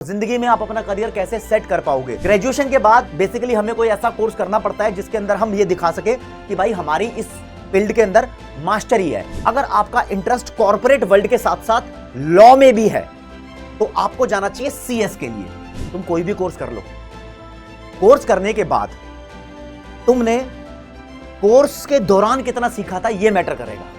जिंदगी में आप अपना करियर कैसे सेट कर पाओगे। ग्रेजुएशन के बाद बेसिकली हमें कोई ऐसा कोर्स करना पड़ता है जिसके अंदर हम ये दिखा सके कि भाई हमारी इस फील्ड के अंदर मास्टरी है। अगर आपका इंटरेस्ट कॉर्पोरेट वर्ल्ड के साथ साथ लॉ में भी है तो आपको जाना चाहिए सीएस के लिए। तुम कोई भी कोर्स कर लो, कोर्स करने के बाद तुमने कोर्स के दौरान कितना सीखा था यह मैटर करेगा।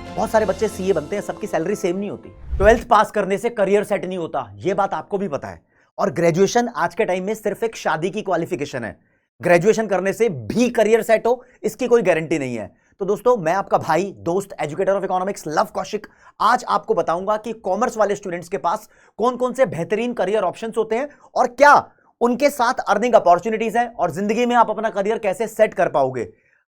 बहुत सारे बच्चे सीए बनते हैं, सबकी सैलरी सेम नहीं होती। 12th पास करने से करियर सेट नहीं होता, यह बात आपको भी पता है। और ग्रेजुएशन आज के टाइम में सिर्फ एक शादी की क्वालिफिकेशन है। ग्रेजुएशन करने से भी करियर सेट हो इसकी कोई गारंटी नहीं है। तो दोस्तों, मैं आपका भाई, दोस्त, educator of economics love Kaushik आज आपको बताऊंगा कि कॉमर्स वाले स्टूडेंट्स के पास कौन कौन से बेहतरीन करियर ऑप्शंस होते हैं और क्या उनके साथ अर्निंग अपॉर्चुनिटीज हैं और जिंदगी में आप अपना करियर कैसे सेट कर पाओगे।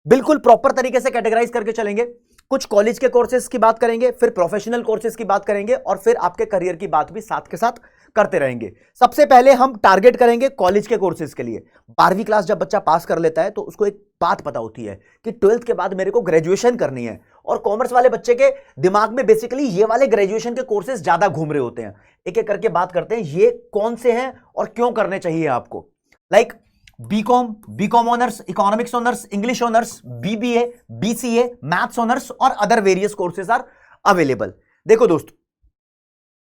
बिल्कुल प्रॉपर तरीके से कैटेगराइज करके चलेंगे। कुछ कॉलेज के कोर्सेज की बात करेंगे, फिर प्रोफेशनल कोर्सेज की बात करेंगे और फिर आपके करियर की बात भी साथ के साथ करते रहेंगे। सबसे पहले हम टारगेट करेंगे कॉलेज के कोर्सेज के लिए। 12वीं क्लास जब बच्चा पास कर लेता है तो उसको एक बात पता होती है कि 12th के बाद मेरे को ग्रेजुएशन करनी है। और कॉमर्स वाले बच्चे के दिमाग में बेसिकली ये वाले ग्रेजुएशन के कोर्सेज ज्यादा घूम रहे होते हैं। एक एक करके बात करते हैं ये कौन से हैं और क्यों करने चाहिए आपको। Like BCom honours, economics honours, English honours, BBA, BCA, maths honours और other various courses are available. देखो दोस्तों,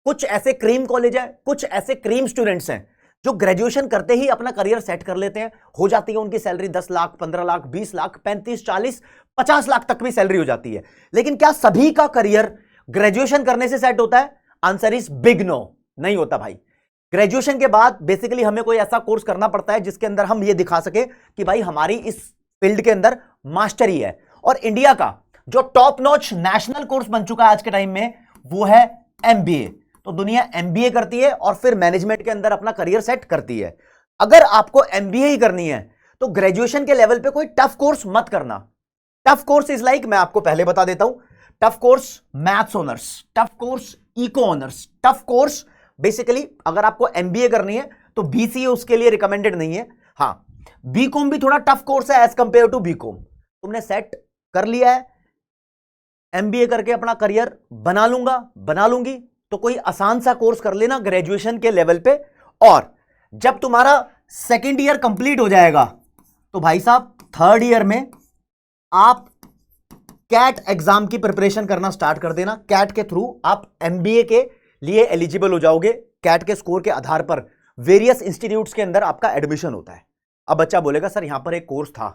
कुछ ऐसे क्रीम कॉलेज है, कुछ ऐसे क्रीम स्टूडेंट्स हैं जो ग्रेजुएशन करते ही अपना करियर सेट कर लेते हैं। हो जाती है उनकी सैलरी 10 लाख, 15 लाख, 20 लाख, 35, 40, 50 लाख तक भी सैलरी हो जाती है। लेकिन क्या सभी का करियर ग्रेजुएशन करने से सेट होता है? आंसर इज बिग नो, नहीं होता भाई। ग्रेजुएशन के बाद बेसिकली हमें कोई ऐसा कोर्स करना पड़ता है जिसके अंदर हम ये दिखा सके कि भाई हमारी इस फील्ड के अंदर मास्टरी है। और इंडिया का जो टॉप नॉच नेशनल कोर्स बन चुका है आज के टाइम में वो है एमबीए। तो दुनिया एमबीए करती है और फिर मैनेजमेंट के अंदर अपना करियर सेट करती है। अगर आपको एमबीए ही करनी है तो ग्रेजुएशन के लेवल पे कोई टफ कोर्स मत करना। टफ कोर्स इज लाइक, मैं आपको पहले बता देता हूं, tough course maths honours, tough course eco honours, tough course basically अगर आपको एमबीए करनी है तो बीसीए उसके लिए रिकमेंडेड नहीं है। हां, बीकॉम भी थोड़ा टफ कोर्स है एज कंपेयर टू बीकॉम। तुमने सेट कर लिया है, एमबीए करके अपना करियर बना लूंगी तो कोई आसान सा कोर्स कर लेना ग्रेजुएशन के लेवल पे। और जब तुम्हारा सेकेंड ईयर कंप्लीट हो जाएगा तो भाई साहब 3rd ईयर में आप कैट एग्जाम की प्रिपरेशन करना स्टार्ट कर देना। कैट के थ्रू आप एमबीए के लिए एलिजिबल हो जाओगे। कैट के स्कोर के आधार पर वेरियस इंस्टीट्यूट्स के अंदर आपका एडमिशन होता है। अब बच्चा बोलेगा सर यहां पर एक कोर्स था,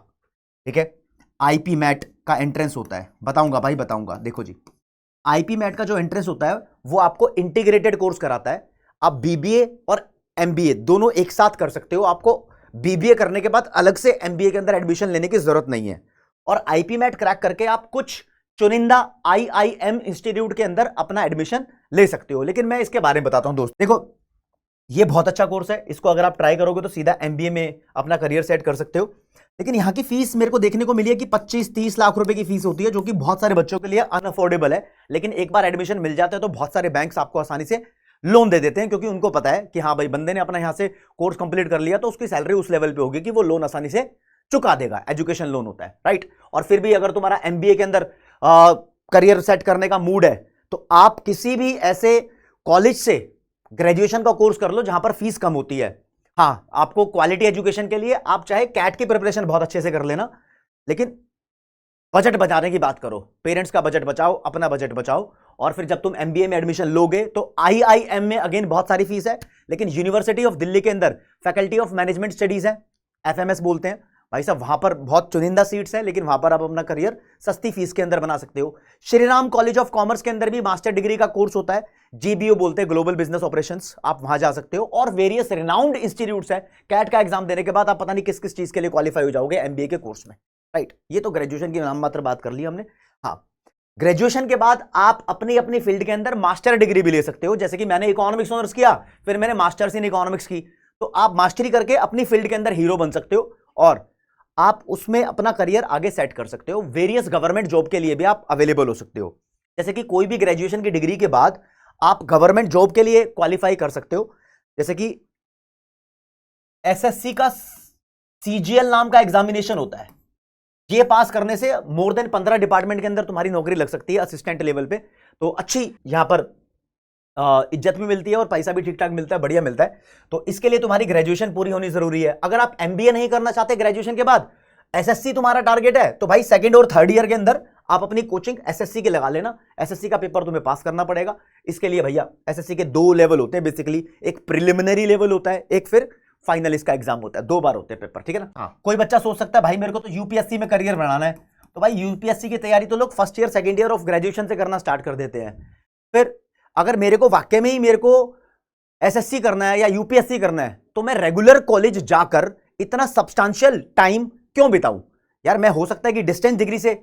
ठीक है, आईपी मैट का एंट्रेंस होता है। बताऊंगा भाई, बताऊंगा। देखो जी, आईपी मैट का जो एंट्रेंस होता है वो आपको इंटीग्रेटेड कोर्स कराता है। आप बीबीए और एमबीए दोनों एक साथ कर सकते हो। आपको बीबीए करने के बाद अलग से एमबीए के अंदर एडमिशन लेने की जरूरत नहीं है। और आईपी मैट क्रैक करके आप कुछ चुनिंदा आईआईएम इंस्टीट्यूट के अंदर अपना एडमिशन ले सकते हो। लेकिन मैं इसके बारे में बताता हूं दोस्त। देखो, ये बहुत अच्छा कोर्स है, इसको अगर आप ट्राई करोगे तो सीधा एमबीए में अपना करियर सेट कर सकते हो। लेकिन यहां की फीस मेरे को देखने को मिली है कि 25-30 लाख रुपए की फीस होती है, जो कि बहुत सारे बच्चों के लिए अनअफोर्डेबल है। लेकिन एक बार एडमिशन मिल जाता है तो बहुत सारे बैंक्स आपको आसानी से लोन दे देते हैं, क्योंकि उनको पता है कि हाँ भाई बंदे ने अपना यहां से कोर्स कंप्लीट कर लिया तो उसकी सैलरी उस लेवल पे होगी कि वो लोन आसानी से चुका देगा। एजुकेशन लोन होता है, राइट। और फिर भी अगर तुम्हारा एमबीए के अंदर करियर सेट करने का मूड है तो आप किसी भी ऐसे कॉलेज से ग्रेजुएशन का कोर्स कर लो जहां पर फीस कम होती है। हां, आपको क्वालिटी एजुकेशन के लिए आप चाहे कैट की प्रिपरेशन बहुत अच्छे से कर लेना, लेकिन बजट बचाने की बात करो। पेरेंट्स का बजट बचाओ, अपना बजट बचाओ। और फिर जब तुम एमबीए में एडमिशन लोगे तो आईआईएम में अगेन बहुत सारी फीस है, लेकिन यूनिवर्सिटी ऑफ दिल्ली के अंदर फैकल्टी ऑफ मैनेजमेंट स्टडीज है, एफएमएस बोलते हैं भाई साहब। वहां पर बहुत चुनिंदा सीट्स हैं, लेकिन वहां पर आप अपना करियर सस्ती फीस के अंदर बना सकते हो। श्रीराम कॉलेज ऑफ कॉमर्स के अंदर भी मास्टर डिग्री का कोर्स होता है, जीबीओ बोलते हैं, ग्लोबल बिजनेस ऑपरेशंस। आप वहां जा सकते हो। और वेरियस रिनाउंड इंस्टीट्यूट्स हैं। कैट का एग्जाम देने के बाद आप पता नहीं किस किस चीज के लिए क्वालिफाई हो जाओगे एमबीए के कोर्स में, राइट। ये तो ग्रेजुएशन की नाम मात्र बात कर ली हमने। हाँ, ग्रेजुएशन के बाद आप अपनी अपनी फील्ड के अंदर मास्टर डिग्री भी ले सकते हो। जैसे कि मैंने इकोनॉमिक्स ऑनर्स किया, फिर मैंने मास्टर्स इन इकोनॉमिक्स की, तो आप मास्टरी करके अपनी फील्ड के अंदर हीरो बन सकते हो और आप उसमें अपना करियर आगे सेट कर सकते हो। वेरियस गवर्नमेंट जॉब के लिए भी आप अवेलेबल हो सकते हो। जैसे कि कोई भी ग्रेजुएशन की डिग्री के बाद आप गवर्नमेंट जॉब के लिए क्वालिफाई कर सकते हो। जैसे कि एसएससी का सीजीएल नाम का एग्जामिनेशन होता है, ये पास करने से मोर देन 15 डिपार्टमेंट के अंदर तुम्हारी नौकरी लग सकती है असिस्टेंट लेवल पे। तो अच्छी यहां पर इज्जत भी मिलती है और पैसा भी ठीक ठाक मिलता है, बढ़िया मिलता है। तो इसके लिए तुम्हारी ग्रेजुएशन पूरी होनी जरूरी है। अगर आप एमबीए नहीं करना चाहते ग्रेजुएशन के बाद, एसएससी तुम्हारा टारगेट है, तो भाई सेकंड और थर्ड ईयर के अंदर आप अपनी कोचिंग एसएससी के लगा लेना। एसएससी का पेपर तुम्हें पास करना पड़ेगा। इसके लिए भैया एसएससी के 2 लेवल होते हैं बेसिकली, एक प्रिलिमिनरी लेवल होता है, एक फिर फाइनल इसका एग्जाम होता है। 2 बार होते हैं पेपर, ठीक है ना। हाँ, कोई बच्चा सोच सकता है भाई मेरे को तो यूपीएससी में करियर बनाना है, तो भाई यूपीएससी की तैयारी तो लोग first year second year of graduation से करना स्टार्ट कर देते हैं। फिर अगर मेरे को वाकई में ही मेरे को एसएससी करना है या यूपीएससी करना है, तो मैं रेगुलर कॉलेज जाकर इतना सब्सटेंशियल टाइम क्यों बिताऊं यार। मैं हो सकता है कि डिस्टेंस डिग्री से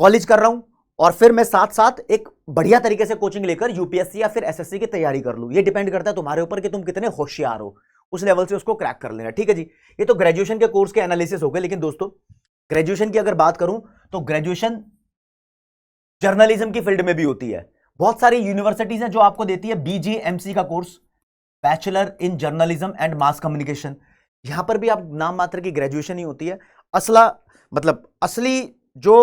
कॉलेज कर रहा हूं और फिर मैं साथ साथ एक बढ़िया तरीके से कोचिंग लेकर यूपीएससी या फिर एसएससी की तैयारी कर लूं। ये डिपेंड करता है तुम्हारे ऊपर कि तुम कितने होशियार हो, उस लेवल से उसको क्रैक कर लेना, ठीक है जी। ये तो ग्रेजुएशन के कोर्स के एनालिसिस हो गए। लेकिन दोस्तों ग्रेजुएशन की अगर बात करूं तो ग्रेजुएशन जर्नलिज्म की फील्ड में भी होती है। बहुत सारी यूनिवर्सिटीज हैं जो आपको देती है बीजीएमसी का course, bachelor in journalism and mass communication. यहां पर भी आप नाम मात्र की ग्रेजुएशन ही होती है। असली जो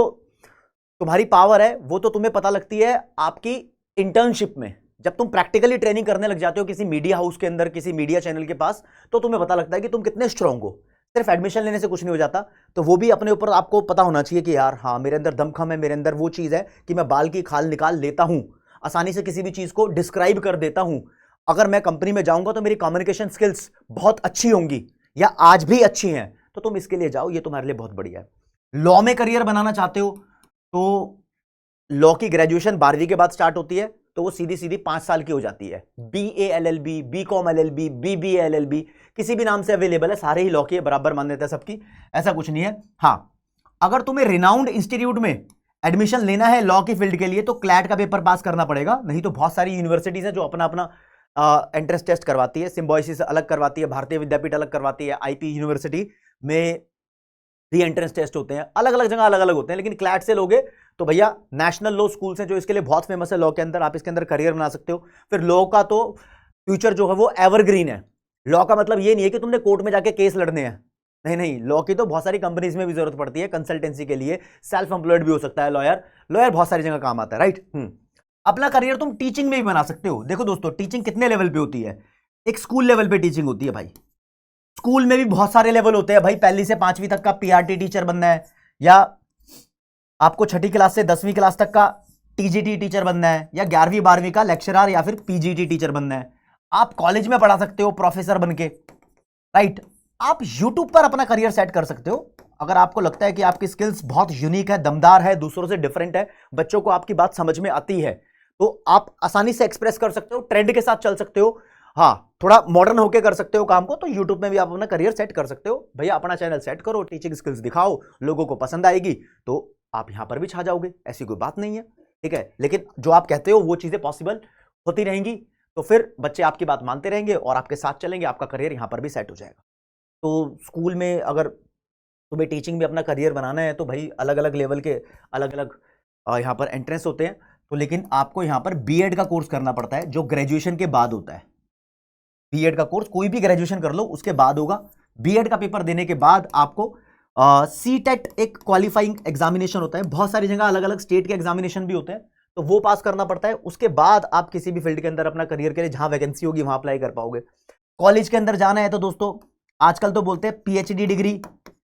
तुम्हारी पावर है वो तो तुम्हें पता लगती है आपकी इंटर्नशिप में। जब तुम प्रैक्टिकली ट्रेनिंग करने लग जाते हो किसी मीडिया हाउस के अंदर, किसी मीडिया चैनल के पास, तो तुम्हें पता लगता है कि तुम कितने स्ट्रांग हो। सिर्फ एडमिशन लेने से कुछ नहीं हो जाता। तो वो भी अपने ऊपर आपको पता होना चाहिए कि यार हाँ, मेरे अंदर दमखम है, मेरे अंदर वो चीज है कि मैं बाल की खाल निकाल लेता हूं, आसानी से किसी भी चीज को डिस्क्राइब कर देता हूं। अगर मैं कंपनी में जाऊंगा तो मेरी कम्युनिकेशन स्किल्स बहुत अच्छी होंगी या आज भी अच्छी हैं, तो तुम इसके लिए जाओ, ये तुम्हारे लिए बहुत बढ़िया है। लॉ में करियर बनाना चाहते हो तो लॉ की ग्रेजुएशन 12वीं के बाद स्टार्ट होती है, तो वो सीधी सीधी 5 साल की हो जाती है। BA LLB, BCom LLB, BBA LLB, किसी भी नाम से अवेलेबल है, सारे ही लॉ की बराबर मान्यता है सबकी, ऐसा कुछ नहीं है। हाँ, अगर तुम्हें रिनाउंड इंस्टीट्यूट में एडमिशन लेना है लॉ की फील्ड के लिए तो क्लैट का पेपर पास करना पड़ेगा। नहीं तो बहुत सारी यूनिवर्सिटीज है जो अपना अपना एंट्रेंस टेस्ट करवाती है, सिम्बॉयसिस अलग करवाती है, भारतीय विद्यापीठ अलग करवाती है, आईपी यूनिवर्सिटी में भी एंट्रेंस टेस्ट होते हैं, अलग अलग जगह अलग अलग होते हैं। लेकिन क्लैट से लोगे तो भैया नेशनल लॉ स्कूल्स हैं जो इसके लिए बहुत फेमस है लॉ के अंदर, आप इसके अंदर करियर बना सकते हो। फिर लॉ का तो फ्यूचर जो है वो एवरग्रीन है। लॉ का मतलब ये नहीं है कि तुमने कोर्ट में जाके केस लड़ने हैं, नहीं नहीं, लॉ की तो बहुत सारी कंपनीज में भी जरूरत पड़ती है, कंसल्टेंसी के लिए, सेल्फ एम्प्लॉयड भी हो सकता है लॉयर बहुत सारी जगह काम आता है, राइट। अपना करियर तुम टीचिंग में भी बना सकते हो। देखो दोस्तों, टीचिंग कितने लेवल पे होती है। एक स्कूल लेवल पे टीचिंग होती है भाई, स्कूल में भी बहुत सारे लेवल होते हैं भाई। 1ली से 5वीं तक का पीआरटी टीचर बनना है, या आपको 6ठी क्लास से 10वीं क्लास तक का टीजीटी टीचर बनना है, या 11वीं 12वीं का लेक्चरर या फिर पीजीटी टीचर बनना है। आप कॉलेज में पढ़ा सकते हो प्रोफेसर बनके, राइट। आप यूट्यूब पर अपना करियर सेट कर सकते हो। अगर आपको लगता है कि आपकी स्किल्स बहुत यूनिक है, दमदार है, दूसरों से डिफरेंट है, बच्चों को आपकी बात समझ में आती है, तो आप आसानी से एक्सप्रेस कर सकते हो, ट्रेंड के साथ चल सकते हो, हाँ थोड़ा मॉडर्न होके कर सकते हो काम को, तो यूट्यूब में भी आप अपना करियर सेट कर सकते हो। भैया अपना चैनल सेट करो, टीचिंग स्किल्स दिखाओ, लोगों को पसंद आएगी तो आप यहां पर भी छा जाओगे, ऐसी कोई बात नहीं है, ठीक है। लेकिन जो आप कहते हो वो चीजें पॉसिबल होती रहेंगी, तो फिर बच्चे आपकी बात मानते रहेंगे और आपके साथ चलेंगे, आपका करियर यहां पर भी सेट हो जाएगा। तो स्कूल में अगर तुम्हें टीचिंग में अपना करियर बनाना है तो भाई अलग अलग लेवल के अलग अलग यहाँ पर एंट्रेंस होते हैं। तो लेकिन आपको यहाँ पर बीएड का कोर्स करना पड़ता है जो ग्रेजुएशन के बाद होता है। बीएड का कोर्स कोई भी ग्रेजुएशन कर लो उसके बाद होगा। बीएड का पेपर देने के बाद आपको सीटेट एक क्वालिफाइंग एग्जामिनेशन होता है, बहुत सारी जगह अलग अलग स्टेट के एग्जामिनेशन भी होते हैं, तो वो पास करना पड़ता है। उसके बाद आप किसी भी फील्ड के अंदर अपना करियर के लिए जहां वैकेंसी होगी वहां अप्लाई कर पाओगे। कॉलेज के अंदर जाना है तो दोस्तों आजकल तो बोलते हैं पीएचडी डिग्री,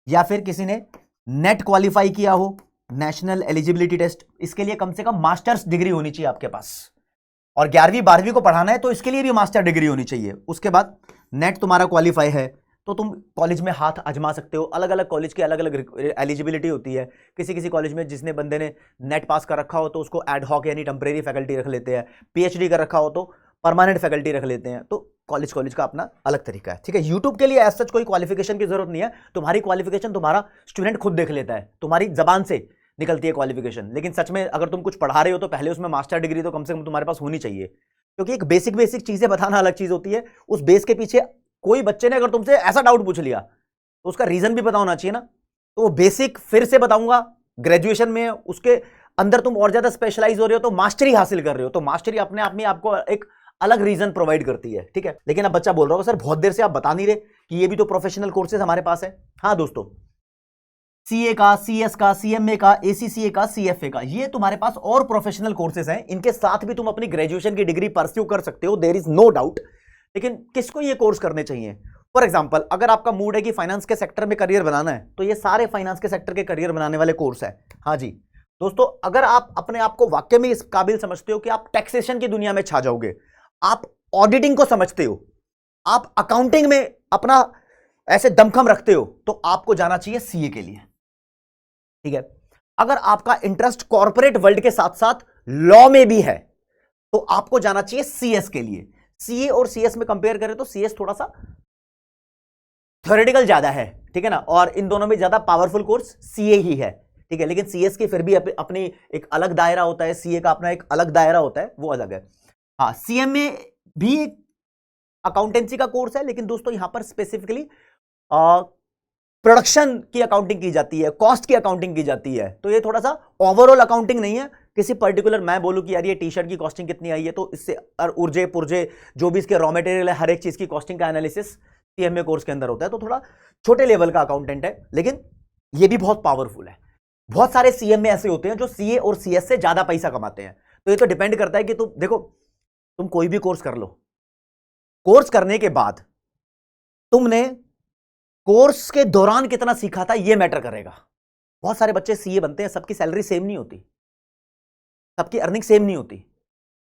या फिर किसी ने नेट क्वालिफाई किया हो, नेशनल एलिजिबिलिटी टेस्ट, इसके लिए कम से कम मास्टर्स डिग्री होनी चाहिए आपके पास। और 11वीं 12वीं को पढ़ाना है तो इसके लिए भी मास्टर डिग्री होनी चाहिए। उसके बाद नेट तुम्हारा क्वालिफाई है तो तुम कॉलेज में हाथ आजमा सकते हो। अलग अलग कॉलेज की अलग अलग एलिजिबिलिटी होती है। किसी किसी कॉलेज में जिसने बंदे ने नेट पास कर रखा हो तो उसको एड हॉक यानी टेम्परेरी फैकल्टी रख लेते हैं, पीएचडी कर रखा हो तो परमानेंट फैकल्टी रख लेते हैं। तो कॉलेज का अपना अलग तरीका है, ठीक है। यूट्यूब के लिए एज सच कोई क्वालिफिकेशन की जरूरत नहीं है। तुम्हारी क्वालिफिकेशन तुम्हारा स्टूडेंट खुद देख लेता है, तुम्हारी जबान से निकलती है क्वालिफिकेशन। लेकिन सच में अगर तुम कुछ पढ़ा रहे हो तो पहले उसमें मास्टर डिग्री तो कम से कम तुम्हारे पास होनी चाहिए, क्योंकि एक बेसिक चीजें बताना अलग चीज होती है। उस बेस के पीछे कोई बच्चे ने अगर तुमसे ऐसा डाउट पूछ लिया तो उसका रीजन भी पता होना चाहिए ना। तो वो बेसिक फिर से बताऊंगा, ग्रेजुएशन में उसके अंदर तुम और ज्यादा स्पेशलाइज हो रहे हो तो मास्टरी हासिल कर रहे हो, तो मास्टरी अपने आप में आपको एक अलग रीजन प्रोवाइड करती है, ठीक है। लेकिन अब बच्चा बोल रहा होगा सर बहुत देर से आप बता नहीं रहे कि ये भी तो प्रोफेशनल कोर्सेज हमारे पास है। हाँ दोस्तों, सीए का, सीएस का, सीएमए का, एसीसीए का, सीएफए का, ये तुम्हारे पास और प्रोफेशनल कोर्सेज हैं। इनके साथ भी तुम अपनी ग्रेजुएशन की डिग्री परस्यू कर सकते हो, देयर इज नो डाउट। लेकिन किसको ये कोर्स करने चाहिए? फॉर एग्जाम्पल, अगर आपका मूड है कि फाइनेंस के सेक्टर में करियर बनाना है, तो ये सारे फाइनेंस के सेक्टर के करियर बनाने वाले कोर्स है। हाँ जी दोस्तों, अगर आप अपने आप को वाकई में इस काबिल समझते हो कि आप टैक्सेशन की दुनिया में छा जाओगे, आप ऑडिटिंग को समझते हो, आप अकाउंटिंग में अपना ऐसे दमखम रखते हो, तो आपको जाना चाहिए सीए के लिए। ठीक है, अगर आपका इंटरेस्ट कॉर्पोरेट वर्ल्ड के साथ साथ लॉ में भी है, तो आपको जाना चाहिए सीएस के लिए। सीए और सीएस में कंपेयर करें तो सीएस थोड़ा सा थ्योरेटिकल ज्यादा है, ठीक है ना, और इन दोनों में ज्यादा पावरफुल कोर्स सीए ही है। ठीक है, लेकिन सीएस की फिर भी अपनी एक अलग दायरा होता है, सीए का अपना एक अलग दायरा होता है, वो अलग है। हाँ, सीएमए भी एक अकाउंटेंसी का कोर्स है, लेकिन दोस्तों यहां पर स्पेसिफिकली प्रोडक्शन की अकाउंटिंग की जाती है, कॉस्ट की अकाउंटिंग की जाती है। तो ये थोड़ा सा ओवरऑल अकाउंटिंग नहीं है किसी पर्टिकुलर, मैं बोलूं कि यार ये टी शर्ट की कॉस्टिंग कितनी आई है, तो इससे उर्जे पुर्जे जो भी इसके रॉ मटेरियल है, हर एक चीज की कॉस्टिंग का एनालिसिस सीएमए कोर्स के अंदर होता है। तो थोड़ा छोटे लेवल का अकाउंटेंट है, लेकिन ये भी बहुत पावरफुल है। बहुत सारे सीएमए ऐसे होते हैं जो सीए और सीएस से ज्यादा पैसा कमाते हैं। तो ये तो डिपेंड करता है कि तुम देखो, तुम कोई भी कोर्स कर लो, कोर्स करने के बाद तुमने कोर्स के दौरान कितना सीखा था, यह मैटर करेगा। बहुत सारे बच्चे सीए बनते हैं, सबकी सैलरी सेम नहीं होती, सबकी अर्निंग सेम नहीं होती, है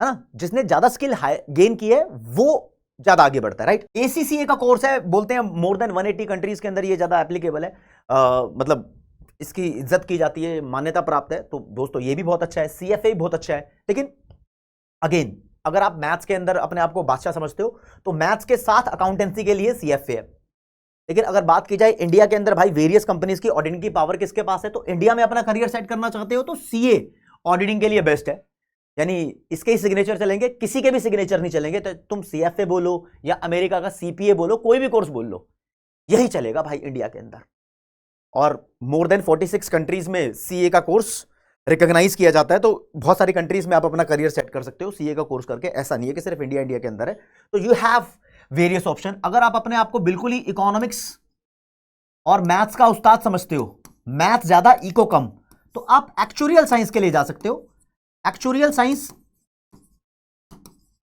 ना। जिसने ज्यादा स्किल गेन की है वो ज्यादा आगे बढ़ता है, राइट। एसीसीए का कोर्स है, बोलते हैं मोर देन 180 कंट्रीज के अंदर ये ज्यादा एप्लीकेबल है, मतलब इसकी इज्जत की जाती है, मान्यता प्राप्त है। तो दोस्तों ये भी बहुत अच्छा है, सीएफए भी बहुत अच्छा है। लेकिन अगेन, अगर आप मैथ्स के अंदर अपने आप को बादशाह समझते हो, तो मैथ्स के साथ अकाउंटेंसी के लिए सीएफए है। लेकिन अगर बात की जाए इंडिया के अंदर, भाई वेरियस कंपनीज की ऑडिटिंग की पावर किसके पास है, तो इंडिया में अपना करियर सेट करना चाहते हो तो सीए ऑडिटिंग के लिए बेस्ट है। यानी इसके ही सिग्नेचर चलेंगे, किसी के भी सिग्नेचर नहीं चलेंगे। तो तुम सीएफए बोलो या अमेरिका का सीपीए बोलो, कोई भी कोर्स बोल लो, यही चलेगा भाई इंडिया के अंदर। और मोर देन 46 कंट्रीज में सीए का कोर्स रिकॉग्नाइज किया जाता है। तो बहुत सारी कंट्रीज में आप अपना करियर सेट कर सकते हो सीए का कोर्स करके, ऐसा नहीं है कि सिर्फ इंडिया के अंदर है। तो यू हैव वेरियस ऑप्शन। अगर आप अपने आप को बिल्कुल ही इकोनॉमिक्स और मैथ्स का उस्ताद समझते हो, मैथ ज्यादा इको कम, तो आप एक्चुरियल साइंस के लिए जा सकते हो। एक्चुरियल साइंस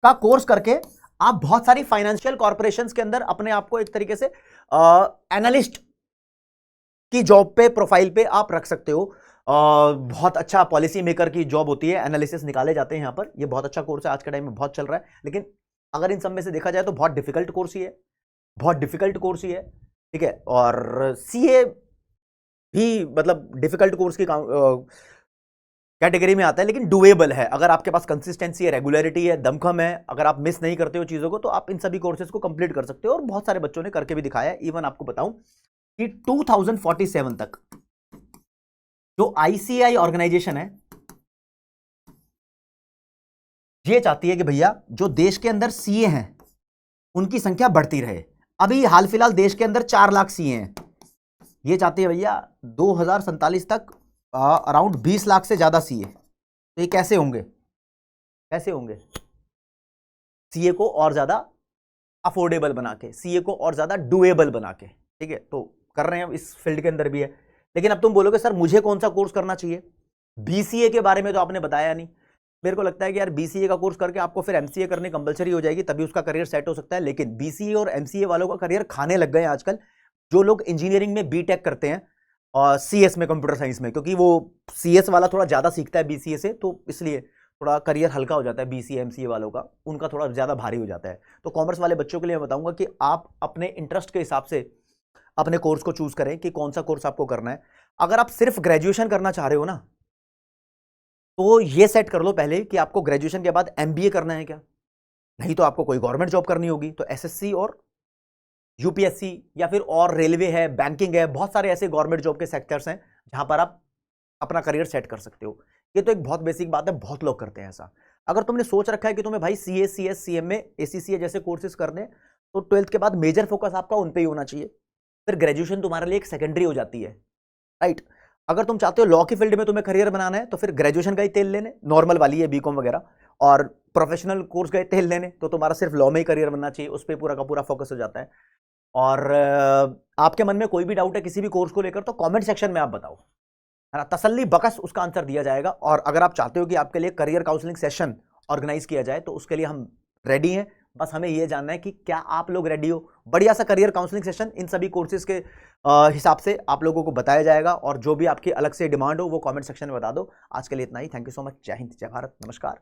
का कोर्स करके आप बहुत सारी फाइनेंशियल कॉर्पोरेशंस के अंदर अपने आप को एक तरीके से एनालिस्ट की जॉब पे, प्रोफाइल पे आप रख सकते हो। बहुत अच्छा पॉलिसी मेकर की जॉब होती है, एनालिसिस निकाले जाते हैं यहां पर। ये बहुत अच्छा कोर्स है, आज के टाइम में बहुत चल रहा है। लेकिन अगर इन सब में से देखा जाए तो बहुत डिफिकल्ट कोर्स ही है, बहुत डिफिकल्ट कोर्स ही है, ठीक है। और सीए भी मतलब डिफिकल्ट कोर्स की कैटेगरी में आता है, लेकिन डुएबल है। अगर आपके पास कंसिस्टेंसी है, रेगुलरिटी है, दमखम है, अगर आप मिस नहीं करते हो चीजों को, तो आप इन सभी कोर्सेज को कंप्लीट कर सकते हो। और बहुत सारे बच्चों ने करके भी दिखाया है। इवन आपको बताऊं कि 2047 तक जो आईसीआई ऑर्गेनाइजेशन है, ये चाहती है कि भैया जो देश के अंदर सीए हैं उनकी संख्या बढ़ती रहे। अभी हाल फिलहाल देश के अंदर 4 लाख सीए हैं, ये चाहती है भैया 2047 तक अराउंड 20 लाख से ज्यादा सीए। तो ये कैसे होंगे, कैसे होंगे? सीए को और ज्यादा अफोर्डेबल बना के, सीए को और ज्यादा डुएबल बना के, ठीक है। तो कर रहे हैं, इस फील्ड के अंदर भी है। लेकिन अब तुम बोलोगे सर मुझे कौन सा कोर्स करना चाहिए, बीसीए के बारे में तो आपने बताया नहीं। मेरे को लगता है कि यार बीसीए का कोर्स करके आपको फिर एमसीए करनी कंपलसरी हो जाएगी, तभी उसका करियर सेट हो सकता है। लेकिन बीसीए और एमसीए वालों का करियर खाने लग गए हैं आजकल। जो लोग इंजीनियरिंग में बीटेक करते हैं और सीएस में, कंप्यूटर साइंस में, क्योंकि वो सीएस वाला थोड़ा ज्यादा सीखता है बीसीए से, तो इसलिए थोड़ा करियर हल्का हो जाता है। बीसीए एमसीए वालों का उनका थोड़ा ज्यादा भारी हो जाता है। तो कॉमर्स वाले बच्चों के लिए मैं बताऊंगा कि आप अपने इंटरेस्ट के हिसाब से अपने कोर्स को चूज करें कि कौन सा कोर्स आपको करना है। अगर आप सिर्फ ग्रेजुएशन करना चाह रहे हो ना, तो ये सेट कर लो पहले कि आपको ग्रेजुएशन के बाद एमबीए करना है क्या। नहीं तो आपको कोई गवर्नमेंट जॉब करनी होगी, तो एसएससी और यूपीएससी, या फिर और रेलवे है, बैंकिंग है, बहुत सारे ऐसे गवर्नमेंट जॉब के सेक्टर्स हैं जहां पर आप अपना करियर सेट कर सकते हो। ये तो एक बहुत बेसिक बात है, बहुत लोग करते हैं ऐसा। अगर तुमने सोच रखा है कि तुम्हें भाई सीए, सीएस, सीएमए, एसीसीए जैसे कोर्सेज करने, तो 12th के बाद मेजर फोकस आपका उन पे ही होना चाहिए। फिर ग्रेजुएशन तुम्हारे लिए एक सेकेंडरी हो जाती है, राइट। अगर तुम चाहते हो लॉ की फील्ड में तुम्हें करियर बनाना है, तो फिर ग्रेजुएशन का ही तेल लेने, नॉर्मल वाली है बीकॉम वगैरह, और प्रोफेशनल कोर्स का ही तेल लेने, तो तुम्हारा सिर्फ लॉ में ही करियर बनना चाहिए, उस पर पूरा का पूरा फोकस हो जाता है। और आपके मन में कोई भी डाउट है किसी भी कोर्स को लेकर तो कमेंट सेक्शन में आप बताओ, है ना, तसल्ली बकस उसका आंसर दिया जाएगा। और अगर आप चाहते हो कि आपके लिए करियर काउंसलिंग सेशन ऑर्गेनाइज किया जाए तो उसके लिए हम रेडी हैं। बस हमें यह जानना है कि क्या आप लोग रेडी हो। बढ़िया सा करियर काउंसलिंग सेशन इन सभी कोर्सेज के हिसाब से आप लोगों को बताया जाएगा, और जो भी आपकी अलग से डिमांड हो वो कमेंट सेक्शन में बता दो। आज के लिए इतना ही। Thank you so much. जय हिंद, जय भारत, नमस्कार।